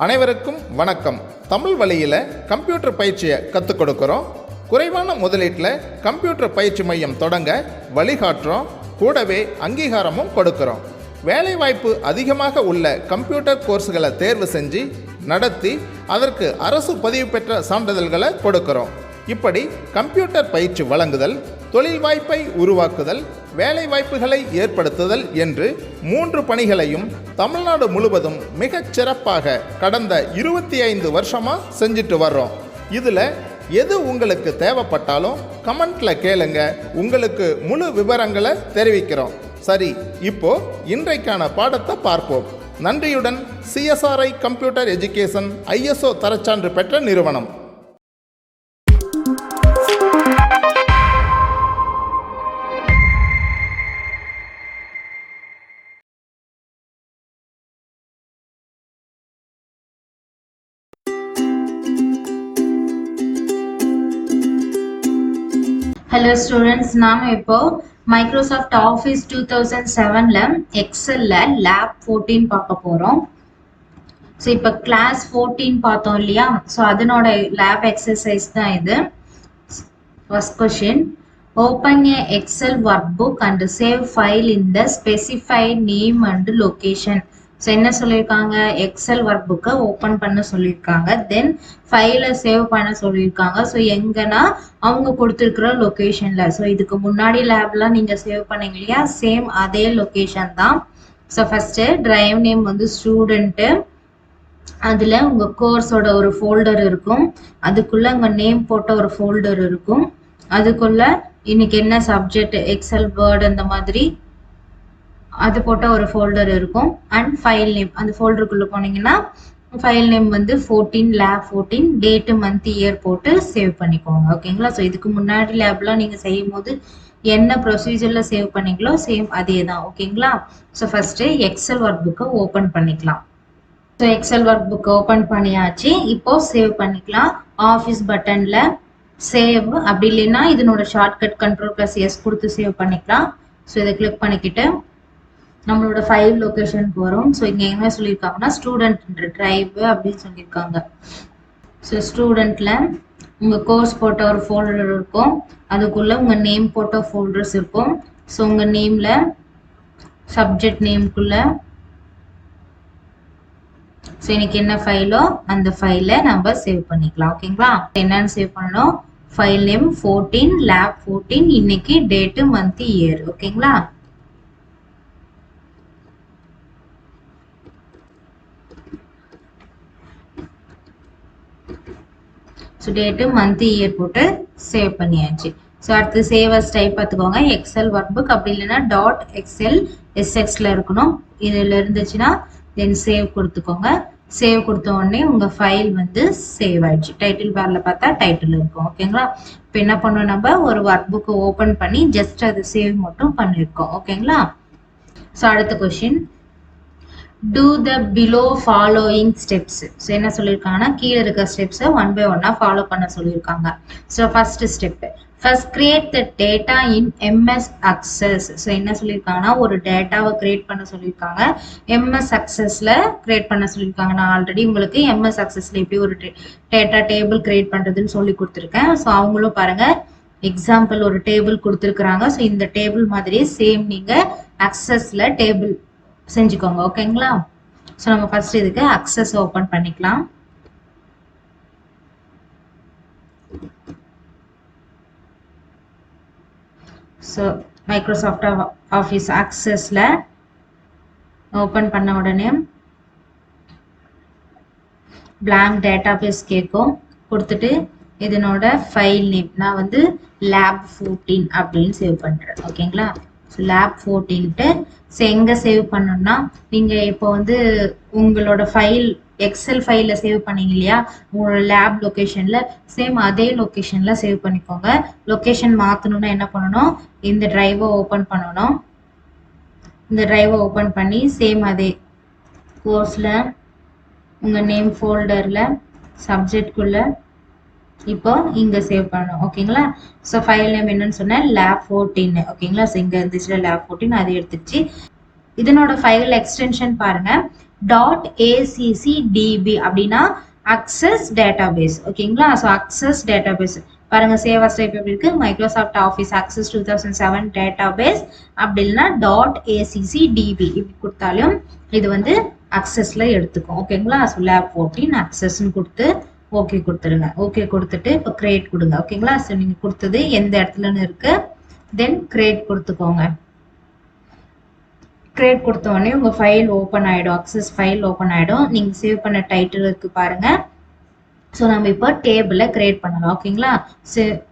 அனைவருக்கும் வணக்கம். தமிழ் வழியில் கம்ப்யூட்டர் பயிற்சியை கற்றுக் கொடுக்குறோம். குறைவான முதலீட்டில் கம்ப்யூட்டர் பயிற்சி மையம் தொடங்க வழிகாட்டுறோம். கூடவே அங்கீகாரமும் கொடுக்குறோம். வேலைவாய்ப்பு அதிகமாக உள்ள கம்ப்யூட்டர் கோர்ஸ்களை தேர்வு செஞ்சு நடத்தி அதற்கு அரசு பதிவு பெற்ற சான்றிதழ்களை கொடுக்குறோம். இப்படி கம்ப்யூட்டர் பயிற்சி வழங்குதல், தொழில் வாய்ப்பை உருவாக்குதல், வேலை வாய்ப்புகளை ஏற்படுத்துதல் என்று 3 பணிகளையும் தமிழ்நாடு முழுவதும் மிகச் சிறப்பாக கடந்த 25 வருஷமாக செஞ்சுட்டு வர்றோம். இதில் எது உங்களுக்கு தேவைப்பட்டாலும் கமெண்ட்டில் கேளுங்க, உங்களுக்கு முழு விவரங்களை தெரிவிக்கிறோம். சரி, இப்போ இன்றைக்கான பாடத்தை பார்ப்போம். நன்றியுடன் CSRI கம்ப்யூட்டர் எஜுகேஷன் ISO தரச்சான்று பெற்ற நிறுவனம். ஹலோ ஸ்டூடெண்ட்ஸ், நாம் இப்போ மைக்ரோசாஃப்ட் ஆஃபீஸ் 2007ல எக்ஸல்ல லேப் 14 பார்க்க போகிறோம். ஸோ இப்போ கிளாஸ் 14 பார்த்தோம் இல்லையா? ஸோ அதனோட லேப் எக்ஸசைஸ் தான் இது. First question, open a excel workbook and save file in the specified name and location. So என்ன சொல்லியிருக்காங்க? எக்ஸல் ஒர்க் புக்கை ஓப்பன் பண்ண சொல்லியிருக்காங்க. தென் ஃபைலை சேவ் பண்ண சொல்லியிருக்காங்க. ஸோ எங்கன்னா அவங்க கொடுத்துருக்குற லொக்கேஷனில். ஸோ இதுக்கு முன்னாடி லேப்லாம் நீங்கள் சேவ் பண்ணீங்க இல்லையா? சேம் அதே லொக்கேஷன் தான். ஸோ ஃபஸ்ட்டு டிரைவ் நேம் வந்து ஸ்டூடெண்ட்டு, அதில் உங்கள் கோர்ஸோட ஒரு ஃபோல்டர் இருக்கும். அதுக்குள்ளே உங்கள் நேம் போட்ட ஒரு ஃபோல்டர் இருக்கும். அதுக்குள்ளே இன்னைக்கு என்ன சப்ஜெக்ட், எக்ஸல், வேர்டு அந்த மாதிரி அது போட்ட ஒரு ஃபோல்டர் இருக்கும். அண்ட் ஃபைல் நேம், அந்த ஃபோல்டருக்குள்ளே போனீங்கன்னா ஃபைல் நேம் வந்து 14 லேப் 14, டேட்டு மந்த் இயர் போட்டு சேவ் பண்ணிக்கோங்க. ஓகேங்களா? ஸோ இதுக்கு முன்னாடி லேப்லாம் நீங்கள் செய்யும் போது என்ன ப்ரொசீஜரில் சேவ் பண்ணீங்களோ சேம் அதே தான். ஓகேங்களா? ஸோ ஃபஸ்ட்டு எக்ஸல் ஒர்க் புக்கை ஓப்பன் பண்ணிக்கலாம். ஸோ எக்ஸல் ஒர்க் புக்கை ஓப்பன் பண்ணியாச்சு. இப்போ சேவ் பண்ணிக்கலாம். ஆஃபீஸ் பட்டனில் சேவ், அப்படி இல்லைன்னா இதனோட ஷார்ட்கட் Ctrl+S கொடுத்து சேவ் பண்ணிக்கலாம். ஸோ இதை கிளிக் பண்ணிக்கிட்டு நம்மளோட ஃபைல் லொக்கேஷனுக்கு வரும். ஸோ இங்கே என்ன சொல்லியிருக்காங்கன்னா ஸ்டூடெண்ட் டிரைவ் அப்படின்னு சொல்லியிருக்காங்க. ஸோ ஸ்டூடெண்ட்டில் உங்கள் கோர்ஸ் போட்ட ஒரு ஃபோல்டர் இருக்கும். அதுக்குள்ளே உங்கள் நேம் போட்ட ஃபோல்டர்ஸ் இருக்கும். ஸோ உங்கள் நேமில் சப்ஜெக்ட் நேம்குள்ளே ஸோ இன்னைக்கு என்ன ஃபைலோ அந்த ஃபைலை நம்ம சேவ் பண்ணிக்கலாம். ஓகேங்களா? என்னன்னு சேவ் பண்ணணும்? ஃபைல் நேம் 14 லேப் 14, இன்னைக்கு டேட்டு மந்த் இயர். ஓகேங்களா? ஸோ டேட்டு மந்த் இயர் போட்டு சேவ் பண்ணியாச்சு. ஸோ அடுத்து சேவ் அஸ் டைப் பார்த்துக்கோங்க. எக்ஸல் ஒர்க் புக், அப்படி இல்லைன்னா .xl SXல இருக்கணும். இதில் இருந்துச்சுன்னா தென் சேவ் கொடுத்துக்கோங்க. சேவ் கொடுத்த உடனே உங்கள் ஃபைல் வந்து சேவ் ஆயிடுச்சு. டைட்டில் பாரில் பார்த்தா டைட்டில் இருக்கும். ஓகேங்களா? இப்போ என்ன பண்ணோம்? நம்ம ஒரு ஒர்க் புக்கை ஓப்பன் பண்ணி ஜஸ்ட் அது சேவ் மட்டும் பண்ணியிருக்கோம். ஓகேங்களா? ஸோ அடுத்த question, do the below following steps. So என்ன சொல்லியிருக்காங்கன்னா கீழே இருக்க ஸ்டெப்ஸை 1 by 1 ஃபாலோ பண்ண சொல்லியிருக்காங்க. So first step, first create the data in MS Access. So என்ன சொல்லியிருக்காங்கன்னா ஒரு டேட்டாவை கிரியேட் பண்ண சொல்லியிருக்காங்க. MS Accessல கிரியேட் பண்ண சொல்லியிருக்காங்க. நான் ஆல்ரெடி உங்களுக்கு MS Accessல எப்படி ஒரு டேட்டா டேபிள் கிரியேட் பண்ணுறதுன்னு சொல்லி கொடுத்துருக்கேன். ஸோ அவங்களும் பாருங்க எக்ஸாம்பிள் ஒரு டேபிள் கொடுத்துருக்குறாங்க. ஸோ இந்த டேபிள் மாதிரியே சேம் நீங்கள் அக்சஸ்ல டேபிள் செஞ்சுக்கோங்க. ஓகேங்களா? ஸோ நம்ம ஃபர்ஸ்ட் இதுக்கு அக்சஸ் ஓப்பன் பண்ணிக்கலாம். ஸோ மைக்ரோசாஃப்ட் ஆஃபீஸ் அக்சஸ்ல ஓப்பன் பண்ண உடனே blank டேட்டாபேஸ் கேட்கும். கொடுத்துட்டு இதனோட ஃபைல் நேம் நான் வந்து லேப் 14 அப்படின்னு சேவ் பண்ணுறேன். ஓகேங்களா? ஸோ லேப் 14ட்டு எங்கே சேவ் பண்ணணும்னா நீங்கள் இப்போ வந்து உங்களோட ஃபைல் எக்ஸல் ஃபைலில் சேவ் பண்ணீங்க இல்லையா? உங்களோட லேப் லொக்கேஷனில் சேம் அதே லொக்கேஷனில் சேவ் பண்ணிக்கோங்க. லொக்கேஷன் மாற்றணுன்னா என்ன பண்ணணும்? இந்த ட்ரைவை ஓப்பன் பண்ணணும். இந்த ட்ரைவை ஓப்பன் பண்ணி சேம் அதே கோர்ஸில் உங்கள் நேம் ஃபோல்டரில் சப்ஜெக்ட்குள்ளே இப்போ இங்கே சேவ் பண்ணணும். ஓகேங்களா? ஸோ ஃபைல் நேம் என்னன்னு சொன்னேன், லேப் 14. ஓகேங்களா? ஸோ இங்கே இருந்துச்சுல லேப் 14, அது எடுத்துச்சு. இதனோட ஃபைல் எக்ஸ்டென்ஷன் பாருங்க, .accdb அப்படின்னா அக்சஸ் டேட்டாபேஸ். ஓகேங்களா? ஸோ அக்சஸ் டேட்டாபேஸ் பாருங்க, சேவ் அஸ் டைப் எப்படி இருக்கு, மைக்ரோசாஃப்ட் ஆஃபீஸ் அக்சஸ் 2007 டேட்டாபேஸ் அப்படி இல்லைன்னா .accdb இப்படி கொடுத்தாலும் இது வந்து அக்சஸ்ல எடுத்துக்கும். ஓகேங்களா? ஸோ லேப் 14 அக்சஸ்ன்னு கொடுத்து ஓகே கொடுத்துருங்க. ஓகே கொடுத்துட்டு இப்போ கிரியேட் கொடுங்க. ஓகேங்களா? ஸோ நீங்க கொடுத்தது எந்த இடத்துலன்னு இருக்கு, தென் கிரியேட் கொடுத்துக்கோங்க. கிரியேட் கொடுத்த உடனே உங்க ஃபைல் ஓப்பன் ஆயிடும், அக்சஸ் ஃபைல் ஓப்பன் ஆயிடும். நீங்க சேவ் பண்ண டைட்டில் இருக்கு பாருங்க. ஸோ நம்ம இப்போ டேபிளை கிரியேட் பண்ணலாம். ஓகேங்களா?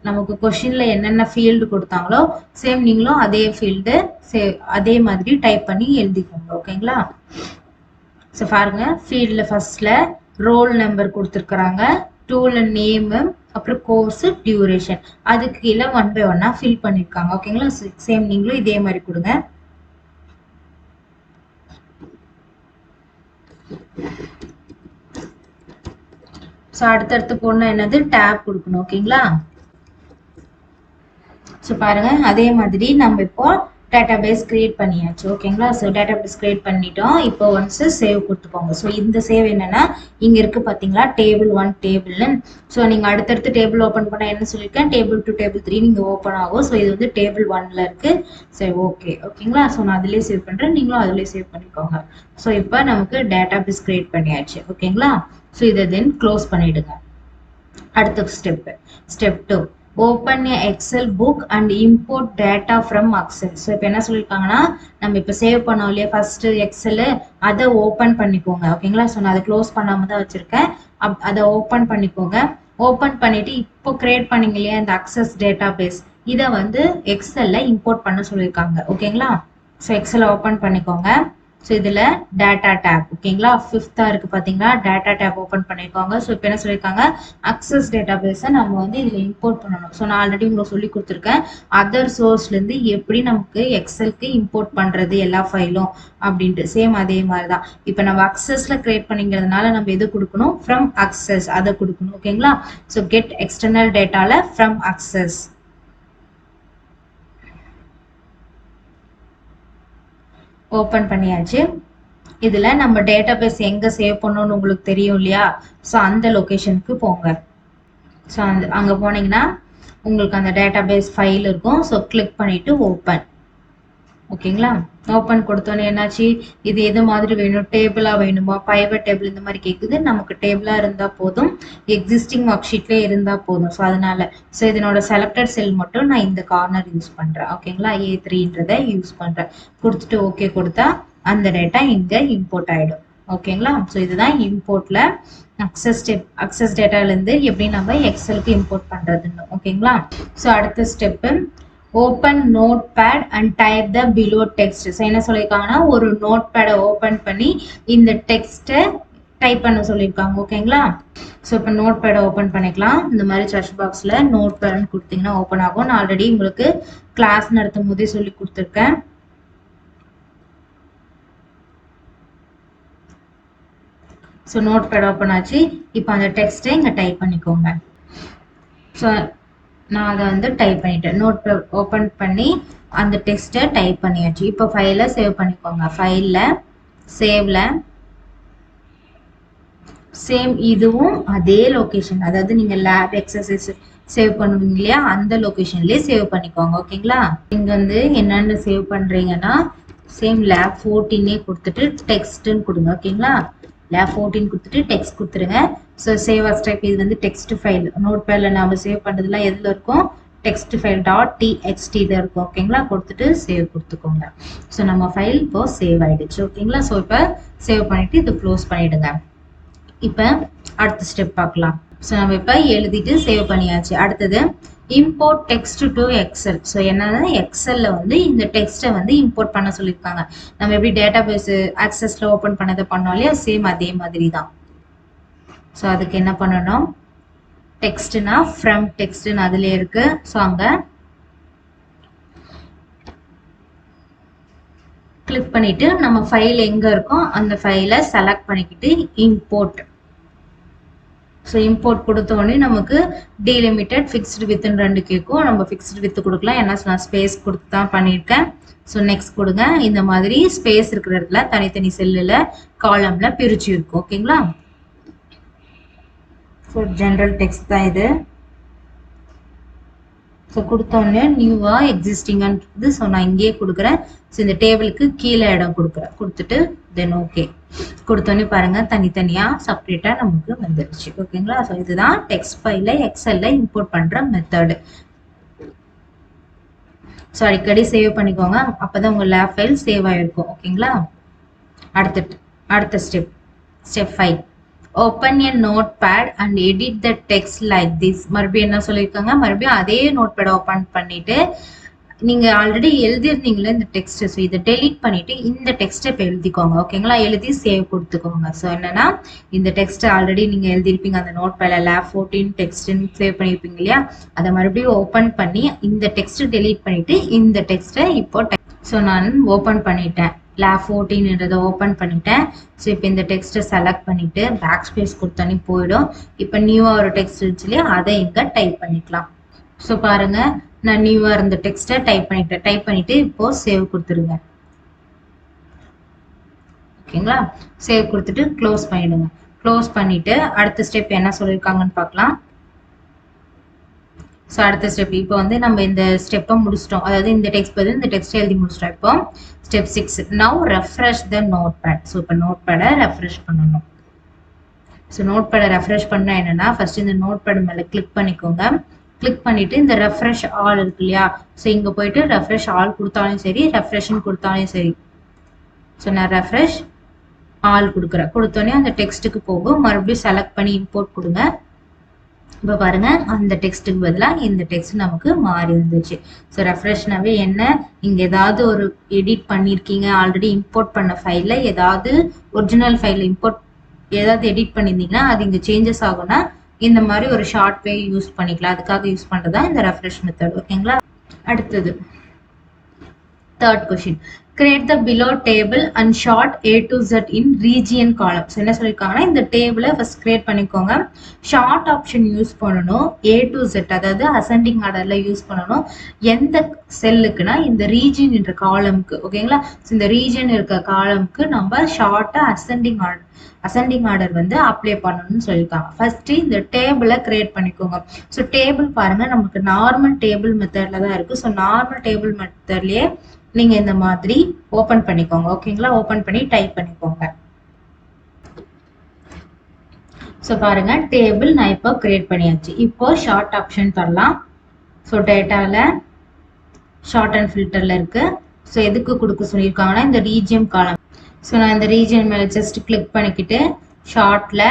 நமக்கு கொஷின்ல என்னென்ன ஃபீல்டு கொடுத்தாங்களோ சேம் நீங்களும் அதே ஃபீல்டு அதே மாதிரி டைப் பண்ணி எழுதிக்கோங்க. ஓகேங்களா? ஸோ பாருங்க, ஃபீல்டில் ஃபர்ஸ்ட்ல ரோல் நம்பர் கொடுத்துருக்குறாங்க, டூல் நேமு, அப்புறம் கோர்ஸ் டியூரேஷன், அதுக்கு கீழே 1 by 1 ஃபில் பண்ணியிருக்காங்க. ஓகேங்களா? சேம் நீங்களும் இதே மாதிரி கொடுங்க. ஸோ அடுத்தடுத்து போடணும் என்னது, டேப் கொடுக்கணும். ஓகேங்களா? ஸோ பாருங்க, அதே மாதிரி நம்ம இப்போ டேட்டாபேஸ் கிரியேட் பண்ணியாச்சு. ஓகேங்களா? ஸோ டேட்டாபேஸ் கிரியேட் பண்ணிட்டோம். இப்போ ஒன்ஸ் சேவ் கொடுத்துக்கோங்க. ஸோ இந்த சேவ் என்னன்னா இங்க இருக்கு பாத்தீங்களா, டேபிள் 1 டேபிள்னு. ஸோ நீங்க அடுத்தடுத்து டேபிள் ஓப்பன் பண்ண என்ன சொல்லியிருக்கேன், டேபிள் 2 டேபிள் 3 நீங்க ஓப்பன் ஆகும். ஸோ இது வந்து டேபிள் 1ல இருக்கு. சரி, ஓகே. ஓகேங்களா? ஸோ நான் அதுலேயே சேவ் பண்றேன், நீங்களும் அதுலேயே சேவ் பண்ணிக்கோங்க. ஸோ இப்போ நமக்கு டேட்டாபேஸ் கிரியேட் பண்ணியாச்சு. ஓகேங்களா? ஸோ இதை தென் க்ளோஸ் பண்ணிடுங்க. அடுத்த step 2, open a excel book and import data from excel. So இப்போ என்ன சொல்லியிருக்காங்கன்னா, நம்ம இப்போ சேவ் பண்ணோம் இல்லையா ஃபர்ஸ்ட் எக்ஸல், அதை ஓப்பன் பண்ணிக்கோங்க. ஓகேங்களா? ஸோ நான் அதை க்ளோஸ் பண்ணாம தான் வச்சிருக்கேன். அதை ஓப்பன் பண்ணிக்கோங்க. ஓப்பன் பண்ணிட்டு இப்போ கிரியேட் பண்ணீங்க இல்லையா இந்த அக்சஸ் டேட்டாபேஸ், இதை வந்து எக்ஸல்ல இம்போர்ட் பண்ண சொல்லியிருக்காங்க. ஓகேங்களா? ஸோ எக்ஸல் ஓப்பன் பண்ணிக்கோங்க. ஸோ இதில் டேட்டா டேப், ஓகேங்களா, 5th இருக்கு பார்த்தீங்களா, டேட்டா டேப் ஓப்பன் பண்ணிக்கோங்க. ஸோ இப்போ என்ன சொல்லியிருக்காங்க, அக்சஸ் டேட்டாபேஸை நம்ம வந்து இதில் இம்போர்ட் பண்ணணும். ஸோ நான் ஆல்ரெடி உங்களுக்கு சொல்லி கொடுத்துருக்கேன், அதர் சோர்ஸ்லேருந்து எப்படி நமக்கு எக்ஸலுக்கு இம்போர்ட் பண்ணுறது எல்லா ஃபைலும் அப்படின்ட்டு. சேம் அதே மாதிரி தான் இப்போ நம்ம அக்சஸில் கிரியேட் பண்ணிங்கிறதுனால நம்ம எது கொடுக்கணும், ஃப்ரம் அக்சஸ் அதை கொடுக்கணும். ஓகேங்களா? ஸோ கெட் எக்ஸ்டர்னல் டேட்டாவில் ஃப்ரம் அக்சஸ் ஓப்பன் பண்ணியாச்சு. இதுல நம்ம டேட்டாபேஸ் எங்க சேவ் பண்ணணும்னு உங்களுக்கு தெரியும் இல்லையா, ஸோ அந்த லொகேஷனுக்கு போங்க. ஸோ அங்க போனீங்கன்னா உங்களுக்கு அந்த டேட்டாபேஸ் ஃபைல் இருக்கும். ஸோ கிளிக் பண்ணிட்டு ஓப்பன். ஓகேங்களா? ஓப்பன் கொடுத்தோன்னே என்னாச்சு, இது எது மாதிரி வேணும், டேபிளா வேணுமா, பைவட் டேபிள் இந்த மாதிரி கேட்குது. நமக்கு டேபிளா இருந்தா போதும், எக்ஸிஸ்டிங் ஒர்க் ஷீட்ல இருந்தா போதும். ஸோ அதனால இதனோட செலக்டட் செல் மட்டும் நான் இந்த கார்னர் யூஸ் பண்றேன். ஓகேங்களா? A3ன்றதை யூஸ் பண்றேன். கொடுத்துட்டு ஓகே கொடுத்தா அந்த டேட்டா இங்க இம்போர்ட் ஆயிடும். ஓகேங்களா? ஸோ இதுதான் இம்போர்ட்ல அக்சஸ் டேட்டால இருந்து எப்படி நம்ம எக்ஸலுக்கு இம்போர்ட் பண்றதுன்னு. ஓகேங்களா? ஸோ அடுத்த step, open notepad and type the below text. So என்ன சொல்லியிருக்காங்கன்னா, ஒரு நோட் பேடை ஓப்பன் பண்ணி இந்த டெக்ஸ்ட்டை டைப் பண்ண சொல்லியிருக்காங்க. ஓகேங்களா? ஸோ இப்போ நோட் பேடை ஓப்பன் பண்ணிக்கலாம். இந்த மாதிரி சர்ச் பாக்ஸில் நோட் பேட்னு கொடுத்தீங்கன்னா ஓப்பன் ஆகும். நான் ஆல்ரெடி உங்களுக்கு கிளாஸ் நடத்தும் போதே சொல்லி கொடுத்துருக்கேன். ஸோ நோட் பேட் ஓப்பன் ஆச்சு. இப்போ அந்த டெக்ஸ்ட்டை இங்கே டைப் பண்ணிக்கோங்க. ஸோ நான் அதை வந்து டைப் பண்ணிட்டேன். நோட் ஓப்பன் பண்ணி அந்த டெக்ஸ்ட்டை டைப் பண்ணியாச்சு. இப்போ ஃபைலை சேவ் பண்ணிக்கோங்க. ஃபைலில் சேவ்ல சேம் இதுவும் அதே லொக்கேஷன், அதாவது நீங்கள் லேப் எக்ஸசைஸ் சேவ் பண்ணுவீங்க இல்லையா அந்த லொக்கேஷன்லேயே சேவ் பண்ணிக்கோங்க. ஓகேங்களா? இங்கே வந்து என்னென்னு சேவ் பண்ணுறீங்கன்னா, சேம் லேப் 14 கொடுத்துட்டு டெக்ஸ்ட்டுன்னு கொடுங்க. ஓகேங்களா? லேப் 14 கொடுத்துட்டு டெக்ஸ்ட் கொடுத்துருங்க. ஸோ சேவ் அஸ் டைப், இது வந்து டெக்ஸ்ட் ஃபைல். நோட் பேடில் நம்ம சேவ் பண்ணுறதுலாம் எதில் இருக்கும், டெக்ஸ்ட் ஃபைல் .txt இருக்கும். ஓகேங்களா? கொடுத்துட்டு சேவ் கொடுத்துக்கோங்க. ஸோ நம்ம ஃபைல் இப்போ சேவ் ஆயிடுச்சு. ஓகேங்களா? ஸோ இப்போ சேவ் பண்ணிட்டு இது க்ளோஸ் பண்ணிடுங்க. இப்போ அடுத்த ஸ்டெப் பார்க்கலாம். ஸோ நம்ம இப்போ எழுதிட்டு சேவ் பண்ணியாச்சு. அடுத்தது import text to excel. So என்னன்னா எக்ஸல்ல வந்து இந்த டெக்ஸ்ட்டை வந்து இம்போர்ட் பண்ண சொல்லியிருக்காங்க. நம்ம எப்படி டேட்டாபேஸ் ஆக்சஸ்ல ஓப்பன் பண்ணதை பண்ணோம் இல்லையா, சேம் அதே மாதிரி தான். ஸோ அதுக்கு என்ன பண்ணணும், டெக்ஸ்ட்னா ஃப்ரம் டெக்ஸ்ட்னு அதுலேயே இருக்கு. ஸோ அங்கே கிளிக் பண்ணிட்டு நம்ம ஃபைல் எங்க இருக்கோ அந்த ஃபைலை செலக்ட் பண்ணிக்கிட்டு இம்போர்ட். ஸோ இம்போர்ட் கொடுத்த உடனே நமக்கு டீலிமிட்டட் ஃபிக்ஸ்டு வித்னு 2 கேட்கும். நம்ம ஃபிக்ஸ்டு வித் கொடுக்கலாம், ஏன்னா நான் ஸ்பேஸ் கொடுத்து தான் பண்ணியிருக்கேன். ஸோ நெக்ஸ்ட் கொடுங்க. இந்த மாதிரி ஸ்பேஸ் இருக்கிற இடத்துல தனித்தனி செல்லில் காலம்ல பிரிச்சு இருக்கும். ஓகேங்களா? ஸோ ஜென்ரல் டெக்ஸ்ட் தான் இது. ஸோ கொடுத்தோன்னே நியூவா எக்ஸிஸ்டிங்கிறது. ஸோ நான் இங்கேயே கொடுக்குறேன். ஸோ இந்த டேபிளுக்கு கீழே இடம் கொடுக்குறேன். கொடுத்துட்டு தென் ஓகே கொடுத்தோன்னே பாருங்க தனித்தனியா செப்பரேட்டா நமக்கு வந்துருச்சு. ஓகேங்களா? ஸோ இதுதான் டெக்ஸ்ட் ஃபைல எக்ஸல்ல இம்போர்ட் பண்ற மெத்தடு. ஸோ அடிக்கடி சேவ் பண்ணிக்கோங்க, அப்பதான் உங்க லேப் ஃபைல் சேவ் ஆயிருக்கும். ஓகேங்களா? அடுத்த step 5. Open a notepad and edit the text like this. மறுபடியும் என்ன சொல்லியிருக்காங்க, மறுபடியும் அதே நோட் பேட் ஓப்பன் பண்ணிட்டு நீங்க ஆல்ரெடி எழுதிருந்தீங்களே இந்த டெக்ஸ்ட், ஸோ இதை டெலீட் பண்ணிட்டு இந்த டெக்ஸ்ட்டை இப்போ எழுதிக்கோங்க. ஓகேங்களா? எழுதி சேவ் கொடுத்துக்கோங்க. ஸோ என்னன்னா இந்த டெக்ஸ்ட் ஆல்ரெடி நீங்க எழுதிருப்பீங்க அந்த நோட் பேட்ல லேப் 14 டெக்ஸ்ட்னு சேவ் பண்ணிருப்பீங்க இல்லையா, அதை மறுபடியும் ஓப்பன் பண்ணி இந்த டெக்ஸ்ட் டெலீட் பண்ணிட்டு இந்த டெக்ஸ்ட்டை இப்போ ஸோ நான் ஓப்பன் பண்ணிட்டேன். லேப் 14 ஓப்பன் பண்ணிட்டேன். ஸோ இப்போ இந்த டெக்ஸ்ட்டை செலக்ட் பண்ணிட்டு பேக் ஸ்பேஸ் கொடுத்தோன்னே போயிடும். இப்போ நியூவா ஒரு டெக்ஸ்ட் இருந்துச்சு இல்லையா, அதை இங்க டைப் பண்ணிக்கலாம். ஸோ பாருங்க நான் நியூவா இருந்த டெக்ஸ்ட்டை டைப் பண்ணிட்டு இப்போ சேவ் கொடுத்துருங்க. ஓகேங்களா? சேவ் கொடுத்துட்டு க்ளோஸ் பண்ணிடுங்க. க்ளோஸ் பண்ணிட்டு அடுத்த ஸ்டெப் என்ன சொல்லியிருக்காங்கன்னு பார்க்கலாம். ஸோ அடுத்த ஸ்டெப் இப்போ வந்து நம்ம இந்த ஸ்டெப்பை முடிச்சிட்டோம். அதாவது இந்த டெக்ஸ்ட் பதில் இந்த டெக்ஸ்ட் எழுதி முடிச்சிட்டோம். இப்போ ஸ்டெப் 6. நவ் ரெஃப்ரெஷ் த நோட் பேட். ஸோ இப்போ நோட் பேடை ரெஃப்ரெஷ் பண்ணணும். ஸோ நோட் பேடை ரெஃப்ரெஷ் பண்ணால் என்னன்னா ஃபர்ஸ்ட் இந்த நோட் பேட் மேலே கிளிக் பண்ணிக்கோங்க. கிளிக் பண்ணிட்டு இந்த ரெஃப்ரெஷ் ஆல் இருக்கு இல்லையா, ஸோ இங்க போயிட்டு ரெஃப்ரெஷ் ஆல் கொடுத்தாலும் சரி, ரெஃப்ரெஷ்னு கொடுத்தாலும் சரி. ஸோ நான் ரெஃப்ரெஷ் ஆல் கொடுக்குறேன். கொடுத்தோன்னே அந்த டெக்ஸ்ட்டுக்கு போகும். மறுபடியும் செலக்ட் பண்ணி இம்போர்ட் கொடுங்க. இப்போ பாருங்க அந்த டெக்ஸ்ட்டுக்கு பதிலாக இந்த டெக்ஸ்ட் நமக்கு மாறி இருந்துச்சு. ஸோ ரெஃப்ரெஷ்னாவே என்ன, இங்க ஏதாவது ஒரு எடிட் பண்ணியிருக்கீங்க ஆல்ரெடி இம்போர்ட் பண்ண ஃபைல்ல, ஏதாவது ஒரிஜினல் ஃபைல்ல ஏதாவது எடிட் பண்ணியிருந்தீங்கன்னா அது இங்க சேஞ்சஸ் ஆகும்னா இந்த மாதிரி ஒரு ஷார்ட் வே யூஸ் பண்ணிக்கலாம். அதுக்காக யூஸ் பண்றதா இந்த ரெஃப்ரெஷ் மெத்தட். ஓகேங்களா? அடுத்தது third question. Create the below table and short A to Z in region columns. என்ன சொல்லியிருக்காங்கன்னா இந்த டேபிளை ஃபர்ஸ்ட் கிரியேட் பண்ணிக்கோங்க. ஷார்ட் ஆப்ஷன் யூஸ் பண்ணணும். A to Z அதாவது அசெண்டிங் ஆர்டர்ல யூஸ் பண்ணணும். எந்த செல்லுக்குன்னா இந்த ரீஜியன் என்ற காலம்க்கு. ஓகேங்களா? இந்த ரீஜியன் இருக்க காலம்க்கு நம்ம ஷார்ட்டா அசெண்டிங் ஆர்டர் வந்து அப்ளை பண்ணணும்னு சொல்லியிருக்காங்க. ஃபர்ஸ்ட் இந்த டேபிளை கிரியேட் பண்ணிக்கோங்க. ஸோ டேபிள் பாருங்க நமக்கு நார்மல் டேபிள் மெத்தட்ல தான் இருக்கு. ஸோ நார்மல் டேபிள் மெத்தட்லயே நீங்க இந்த மாதிரி ஓபன் பண்ணிக்கோங்க. ஓகேங்களா? ஓபன் பண்ணி டைப் பண்ணிக்கோங்க. ஸோ பாருங்க டேபிள் நான் இப்போ கிரியேட் பண்ணியாச்சு. இப்போ ஷார்ட் ஆப்ஷன் தரலாம். ஸோ டேட்டால ஷார்ட் அண்ட் ஃபில்டர்ல இருக்கு. ஸோ எதுக்கு கொடுக்க சொல்லியிருக்காங்கன்னா இந்த ரீஜியன் காலம். ஸோ நான் இந்த ரீஜியன் மேலே ஜஸ்ட் கிளிக் பண்ணிக்கிட்டு ஷார்ட்ல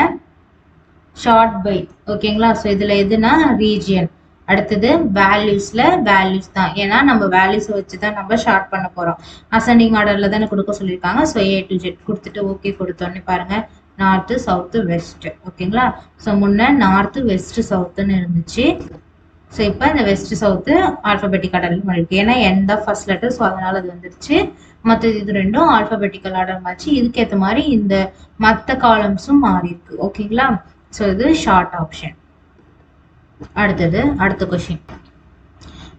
ஷார்ட் பை. ஓகேங்களா? ஸோ இதுல எதுனா ரீஜியன். அடுத்தது வேல்யூஸ்ல வேல்யூஸ் தான், ஏன்னா நம்ம வேல்யூஸ் வச்சு தான் நம்ம ஷார்ட் பண்ண போறோம். அசெண்டிங் ஆர்டர்ல தானே கொடுக்க சொல்லியிருக்காங்க. ஸோ A to Z கொடுத்துட்டு ஓகே கொடுத்தோன்னே பாருங்க நார்த்து சவுத்து வெஸ்ட். ஓகேங்களா? ஸோ முன்ன நார்த்து வெஸ்ட் சவுத்துன்னு இருந்துச்சு. ஸோ இப்போ இந்த வெஸ்ட் சவுத்து ஆல்பபெட்டிக் ஆர்டர்ல மாறிருக்கு. ஏன்னா end of first letter, so அதனால அது வந்துருச்சு. மற்றது இது ரெண்டும் ஆல்பபெட்டிக்கல் ஆர்டர் மாச்சு. இதுக்கேற்ற மாதிரி இந்த மற்ற காலம்ஸும் மாறி இருக்கு. ஓகேங்களா? ஸோ இது ஷார்ட் ஆப்ஷன். அடுத்த கொஸ்டின்.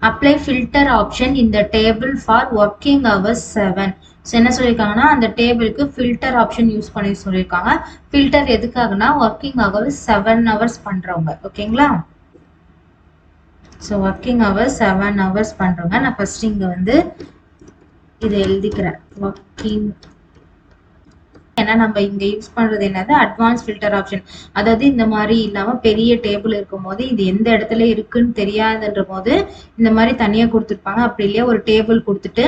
அப்ளை ஃபில்டர் ஆப்ஷன் இந்த table for working hours 7. So என்ன சொல்லியிருக்காங்கன்னா அந்த டேபிளுக்கு ஃபில்டர் ஆப்ஷன் யூஸ் பண்ணி சொல்லியிருக்காங்க. ஃபில்டர் எதுக்காகனா ஒர்க்கிங் ஹவர்ஸ் 7 ஹவர்ஸ் பண்றவங்க. ஓகேங்களா? ஸோ ஒர்க்கிங் ஹவர்ஸ் 7 ஹவர்ஸ் பண்றவங்க. நான் ஃபர்ஸ்ட் இங்க வந்து இதை எழுதிக்கிறேன். ஒர்க்கிங், ஏன்னா நம்ம இங்க யூஸ் பண்றது என்னது அட்வான்ஸ் ஃபில்டர் ஆப்ஷன். அதாவது இந்த மாதிரி இல்லாம பெரிய டேபிள் இருக்கும் போது இது எந்த இடத்துல இருக்குன்னு தெரியாதுன்ற போது இந்த மாதிரி தனியா கொடுத்துருப்பாங்க. அப்படி இல்லையா ஒரு டேபிள் கொடுத்துட்டு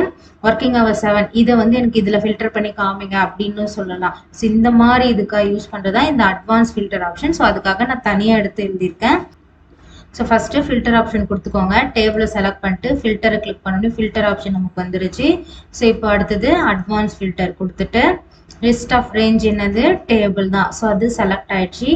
ஒர்க்கிங் ஹவர் 7 இதை வந்து எனக்கு இதுல ஃபில்டர் பண்ணி காமிங்க அப்படின்னு சொல்லலாம். ஸோ இந்த மாதிரி இதுக்காக யூஸ் பண்றதா இந்த அட்வான்ஸ் ஃபில்டர் ஆப்ஷன். ஸோ அதுக்காக நான் தனியா எடுத்து எழுதியிருக்கேன். ஸோ ஃபர்ஸ்ட் ஃபில்டர் ஆப்ஷன் கொடுத்துக்கோங்க. டேபிளை செலக்ட் பண்ணிட்டு ஃபில்டரை கிளிக் பண்ணணும். ஃபில்டர் ஆப்ஷன் நமக்கு வந்துருச்சு. ஸோ இப்போ அடுத்தது அட்வான்ஸ் ஃபில்டர் கொடுத்துட்டு லிஸ்ட் ஆஃப் ரேஞ்ச் என்னது டேபிள் தான். ஸோ அது செலக்ட் ஆயிடுச்சு.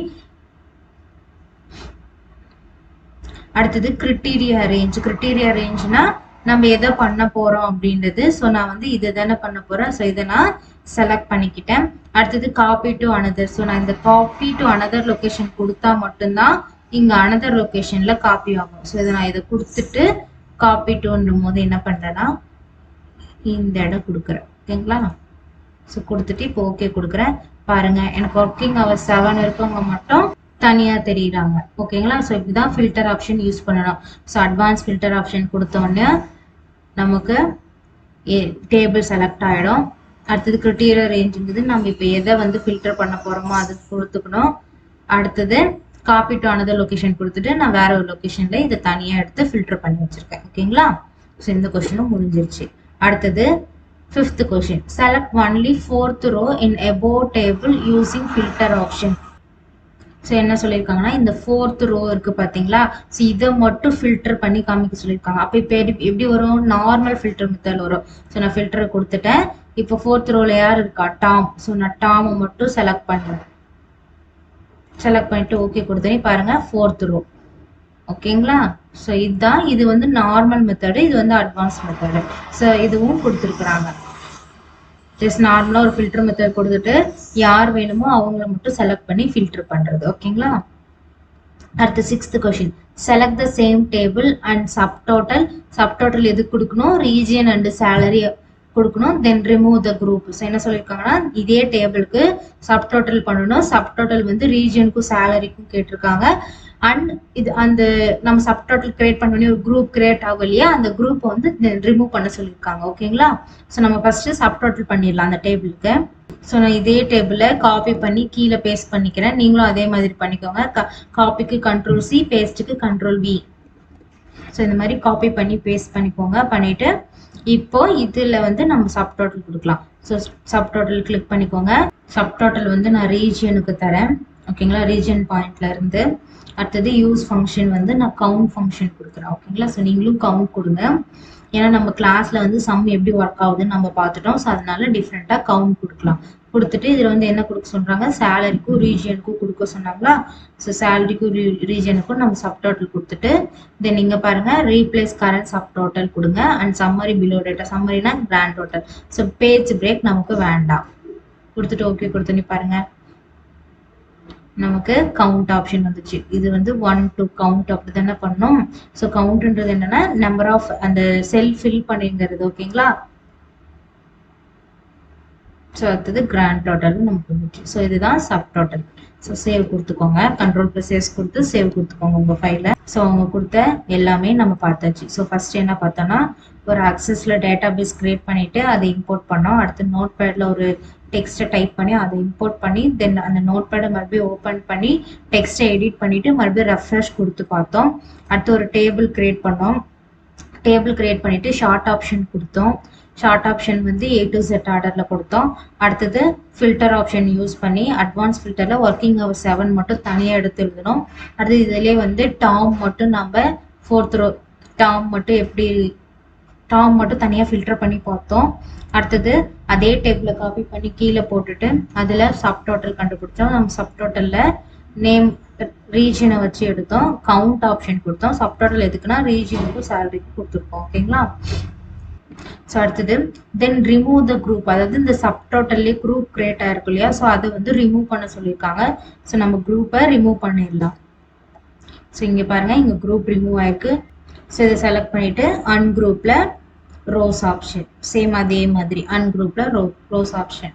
அடுத்தது கிரிட்டீரியா ரேஞ்ச். கிரிட்டீரியா ரேஞ்ச்னா நம்ம எதை பண்ண போறோம் அப்படின்றது. ஸோ நான் வந்து இதை தானே பண்ண போறேன். ஸோ இதை நான் செலக்ட் பண்ணிக்கிட்டேன். அடுத்தது காப்பி டு அனதர். ஸோ நான் இந்த காப்பி டு அனதர் லொகேஷன் கொடுத்தா மட்டும்தான் இங்க அனதர் லொகேஷன்ல காப்பி ஆகும். ஸோ இதை நான் இதை கொடுத்துட்டு காப்பி டுன்ற போது என்ன பண்றேன்னா இந்த இடம் கொடுக்குறேன். ஓகேங்களா? ஸோ கொடுத்துட்டு இப்போ ஓகே கொடுக்குறேன். பாருங்க எனக்கு ஒர்க்கிங் ஹவர்ஸ் 7 இருக்கவங்க மட்டும் தனியாக தெரியுறாங்க. ஓகேங்களா? ஸோ இப்படிதான் ஃபில்டர் ஆப்ஷன் யூஸ் பண்ணணும். ஸோ அட்வான்ஸ் ஃபில்டர் ஆப்ஷன் கொடுத்தோன்னே நமக்கு டேபிள் செலக்ட் ஆகிடும். அடுத்தது கிரிட்டீரியா ரேஞ்சுங்கிறது நம்ம இப்போ எதை வந்து ஃபில்டர் பண்ண போகிறோமோ அது கொடுத்துக்கணும். அடுத்தது காப்பி டு அனதர் லொக்கேஷன் கொடுத்துட்டு நான் வேற ஒரு லொக்கேஷனில் இதை தனியாக எடுத்து ஃபில்டர் பண்ணி வச்சுருக்கேன். ஓகேங்களா? ஸோ இந்த கொஸ்டினும் முடிஞ்சிருச்சு. அடுத்தது 5th question. Select only 4th row in above table using filter option. So என்ன சொல்லியிருக்காங்கன்னா இந்த 4th row இருக்கு பார்த்தீங்களா? ஸோ இதை மட்டும் ஃபில்டர் பண்ணி காமிக்க சொல்லியிருக்காங்க. அப்போ இப்போ எப்படி வரும்? நார்மல் ஃபில்டர் மெத்தட் வரும். ஸோ நான் ஃபில்டரை கொடுத்துட்டேன். இப்போ 4th ரோல யார் இருக்கா? டாம். ஸோ நான் டாமை மட்டும் செலக்ட் பண்ணுறேன். செலக்ட் பண்ணிட்டு ஓகே கொடுத்தேன். பாருங்க 4th row. ஓகேங்களா? ஸோ இதுதான் இது வந்து நார்மல் மெத்தடு, இது வந்து அட்வான்ஸ் மெத்தடு. ஸோ இதுவும் கொடுத்துருக்குறாங்க. ஜஸ்ட் நார்மலாக ஒரு ஃபில்டர் மெத்தட் கொடுத்துட்டு யார் வேணுமோ அவங்கள மட்டும் செலக்ட் பண்ணி ஃபில்டர் பண்ணுறது. ஓகேங்களா? அடுத்து 6th question. Select the same table and subtotal. Subtotal எது கொடுக்கணும்? ரீஜியன் அண்ட் சேலரி கொடுக்கணும். தென் ரிமூவ் த குரூப். ஸோ என்ன சொல்லியிருக்காங்கன்னா இதே டேபிளுக்கு சப்டோட்டல் பண்ணணும். சப்டோட்டல் வந்து ரீஜியனுக்கும் சேலரிக்கும் கேட்டிருக்காங்க. அண்ட் இது அந்த நம்ம சப்டோட்டல் கிரியேட் பண்ணி ஒரு குரூப் கிரியேட் ஆகும் இல்லையா, அந்த குரூப் வந்து ரிமூவ் பண்ண சொல்லியிருக்காங்க. ஓகேங்களா? ஸோ நம்ம ஃபர்ஸ்ட் சப்டோட்டல் பண்ணிடலாம் அந்த டேபிளுக்கு. ஸோ நான் இதே டேபிளை காப்பி பண்ணி கீழே பேஸ்ட் பண்ணிக்கிறேன். நீங்களும் அதே மாதிரி பண்ணிக்கோங்க. காப்பிக்கு Ctrl+C, பேஸ்ட்டுக்கு Ctrl+V. ஸோ இந்த மாதிரி காப்பி பண்ணி பேஸ்ட் பண்ணிக்கோங்க. பண்ணிட்டு இப்போ இதுல வந்து நம்ம சப்டோட்டல் கொடுக்கலாம். ஸோ சப்டோட்டல் கிளிக் பண்ணிக்கோங்க. சப்டோட்டல் வந்து நான் ரீஜியனுக்கு தரேன். ஓகேங்களா? ரீஜியன் பாயிண்ட்ல இருந்து. அடுத்தது யூஸ் ஃபங்க்ஷன் வந்து நான் கவுண்ட் ஃபங்க்ஷன் கொடுக்குறேன். ஓகேங்களா? ஸோ நீங்களும் கவுண்ட் கொடுங்க. ஏன்னா நம்ம கிளாஸ்ல வந்து சம் எப்படி ஒர்க் ஆகுதுன்னு நம்ம பார்த்துட்டோம். ஸோ அதனால டிஃப்ரெண்ட்டாக கவுண்ட் கொடுக்கலாம். கொடுத்துட்டு இதில் வந்து என்ன கொடுக்க சொல்றாங்க? சேலரிக்கும் ரீஜியனுக்கும் கொடுக்க சொன்னாங்களா? ஸோ சேலரிக்கும் ரீஜியனுக்கும் நம்ம சப்டோட்டல் கொடுத்துட்டு தென் இங்கே பாருங்க ரீப்ளேஸ் கரண்ட் சப்டோட்டல் கொடுங்க அண்ட் சம்மரி பிலோ டேட்டா. சம்மரினா grand total. So page break நமக்கு வேண்டாம். கொடுத்துட்டு ஓகே கொடுத்துன்னு பாருங்க நமக்கு கவுண்ட் ஆப்ஷன் வந்துச்சு. இது வந்து 1 to கவுண்ட் அப்படி தானே பண்ணோம். ஸோ கவுண்ட்ன்றது என்னன்னா நம்பர் ஆஃப் அந்த செல் ஃபில் பண்ணிங்கிறது. ஓகேங்களா? ஸோ அடுத்தது கிராண்ட் டோட்டல் நமக்கு வந்துச்சு. ஸோ இதுதான் சப் டோட்டல். ஸோ சேவ் கொடுத்துக்கோங்க. Ctrl+S கொடுத்து சேவ் கொடுத்துக்கோங்க உங்கள் ஃபைலை. ஸோ அவங்க கொடுத்த எல்லாமே நம்ம பார்த்தாச்சு. ஸோ ஃபர்ஸ்ட் என்ன பார்த்தோன்னா ஒரு அக்சஸ்ல டேட்டா பேஸ் கிரியேட் பண்ணிட்டு அதை இம்போர்ட் பண்ணோம். அடுத்து நோட் பேட்ல ஒரு டெக்ஸ்ட்டை டைப் பண்ணி அதை இம்போர்ட் பண்ணி தென் அந்த நோட் பேடை மறுபடியும் ஓப்பன் பண்ணி டெக்ஸ்ட்டை எடிட் பண்ணிட்டு மறுபடியும் ரெஃப்ரெஷ் கொடுத்து பார்த்தோம். அடுத்து ஒரு டேபிள் கிரியேட் பண்ணோம். டேபிள் கிரியேட் பண்ணிட்டு ஷார்ட் ஆப்ஷன் கொடுத்தோம். ஷார்ட் ஆப்ஷன் வந்து A to Z ஆர்டர்ல கொடுத்தோம். அடுத்தது ஃபில்டர் ஆப்ஷன் யூஸ் பண்ணி அட்வான்ஸ் ஃபில்டர்ல ஒர்க்கிங் ஹவர் 7 மட்டும் தனியாக எடுத்து எழுதணும். அடுத்து இதுலேயே வந்து டாம் மட்டும் நம்ம 4th row டாம் மட்டும் எப்படி டாம் மட்டும் தனியாக ஃபில்டர் பண்ணி பார்த்தோம். அடுத்தது அதே டேபிளை காப்பி பண்ணி கீழே போட்டுட்டு அதில் சப்டோட்டல் கண்டுபிடிச்சோம். நம்ம சப்டோட்டலில் நேம் ரீஜியனை வச்சு எடுத்தோம். கவுண்ட் ஆப்ஷன் கொடுத்தோம். சப்டோட்டல் எதுக்குன்னா ரீஜியனுக்கும் சேலரிக்கும் கொடுத்துருக்கோம். ஓகேங்களா? ஸோ அடுத்தது தென் ரிமூவ் த குரூப். அதாவது இந்த சப்டோட்டல்லே குரூப் கிரியேட் ஆயிருக்கும் இல்லையா, ஸோ அதை வந்து ரிமூவ் பண்ண சொல்லியிருக்காங்க. ஸோ நம்ம குரூப்பை ரிமூவ் பண்ணிடலாம். ஸோ இங்கே பாருங்க இங்கே குரூப் ரிமூவ் ஆயிருக்கு. ஸோ இதை செலக்ட் பண்ணிட்டு அன்குரூப்ல ரோஸ் ஆப்ஷன் சேம் அதே மாதிரி அன்குரூப்ல ரோஸ் ஆப்ஷன்.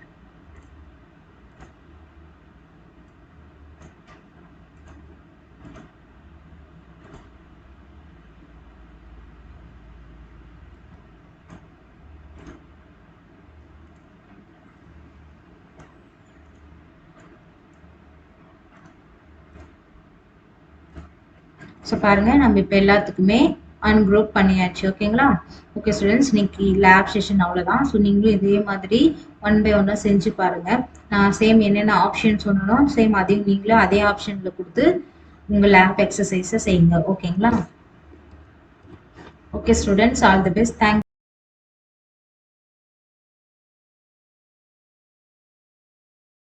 ஸோ பாருங்க நம்ம இப்போ எல்லாத்துக்குமே அன்குரூப் பண்ணியாச்சு. ஓகேங்களா? ஓகே ஸ்டூடெண்ட்ஸ், இன்னைக்கு லேப் செஷன் அவ்வளோதான். ஸோ நீங்களும் இதே மாதிரி 1 by 1 செஞ்சு பாருங்க. நான் சேம் என்னென்ன ஆப்ஷன் சொன்னோம் சேம் அதையும் நீங்களும் அதே ஆப்ஷனில் கொடுத்து உங்கள் லேப் எக்ஸசைஸை செய்யுங்க. ஓகேங்களா? Okay students, all the best. Thanks.